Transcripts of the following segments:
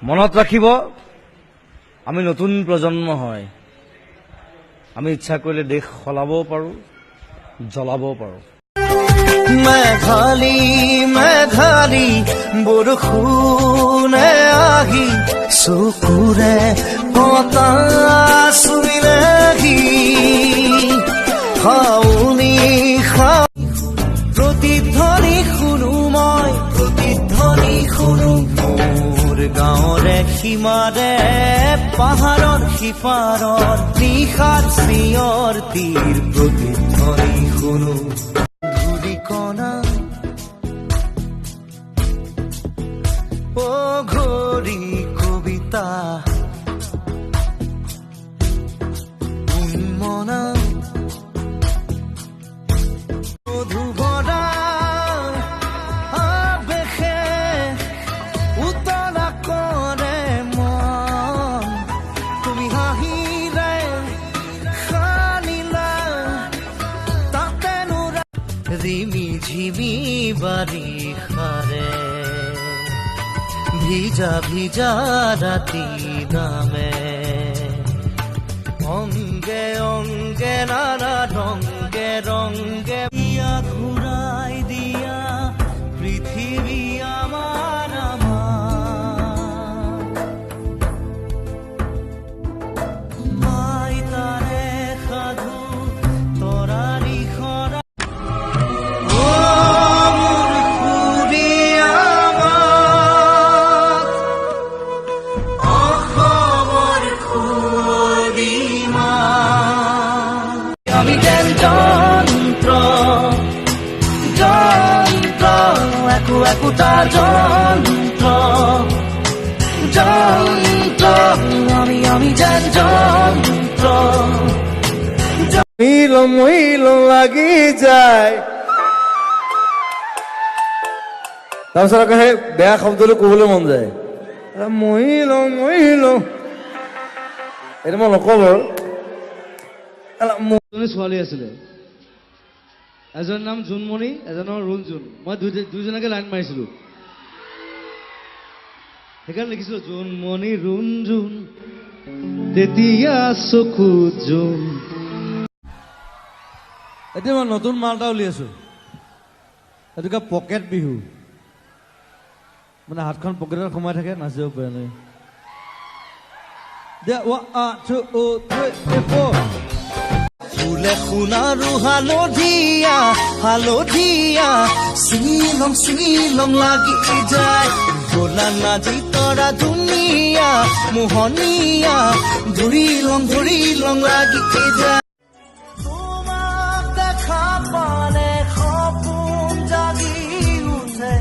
মনত ৰাখিব, আমি নতুন প্ৰজন্ম হয়। আমি ইচ্ছা কৰিলে দেশ সলাবও পাৰোঁ, জ্বলাবও পাৰোঁ। মেঘালী মেঘালী বৰষুণে আহি চকুৰে পতা চুইলেহি হাউলি প্ৰতিধ্বনি শুনো মই, প্ৰতিধ্বনি শুনো মোৰ গাঁৱৰে সীমাৰে পাহাৰৰ সিপাৰৰ নিশাৰ চিঞৰ তীৰ প্ৰতিধ্বনি শুনো কণা ও ঘড়ি কবিতা উন্মনা মধুবৰা আবেশে উতলা কৰে মন, তুমি হাঁহিলে সানিলা তাতে রিমি ঝিমি বারিখারে ভিজা ভিজা রাতি নামে অঙ্গে অঙ্গে নানা রঙ্গে রঙ্গে ঘুরাই দিয়া পৃথিবী আমার মাই তারে সাধু তরারি খরা আমি যেন যন্ত্র যন্ত্র একু একুটা যন্ত্র যন্ত্র আমি যেন যন্ত্র মহিল লাগি যায়। তাৰপিছত আকৌ সেই বেয়া শব্দটো ক'বলৈ মন যায়, মহিল মহিল, এইটো মই নকওঁ বাৰু। ছোৱালী আছিলে, এজনৰ নাম জোনমণি, এজনৰ ৰুণজোন। মই দুইজনকে লাইন মাৰিছিলো, সেইকাৰণে লিখিছিলো জোনমণি ৰুণজোন তেতিয়া চকুত জোন। এতিয়া মই নতুন মাল এটা উলিয়াইছো, এইটোকে পকেট বিহু। মানে হাতখন পকেটত সোমাই থাকে, নাচিব পাৰে নাই। ফুলে সোণাৰু হালধীয়া হালধীয়া চিঙিলম লাগি যায়, গোলা নাজি তৰা ধুনীয়া মোহনীয়া ধৰিলম লাগি যায়। তোমাক দেখা পালে সপোন জাগি উঠে,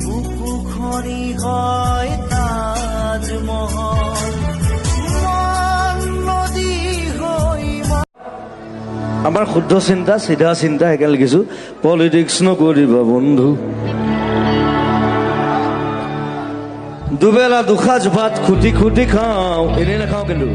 বুকু খৰি হয় তাজমহল, নদী হৈ আমাৰ শুদ্ধ চিন্তা চিধা চিন্তা সেইকাৰণে লিখিছো, পলিটিক্স নকৰিবা বন্ধু। দুবেলা দুসাঁজ ভাত খুটি খুটি খাওঁ, এনেই নাখাওঁ কিন্তু।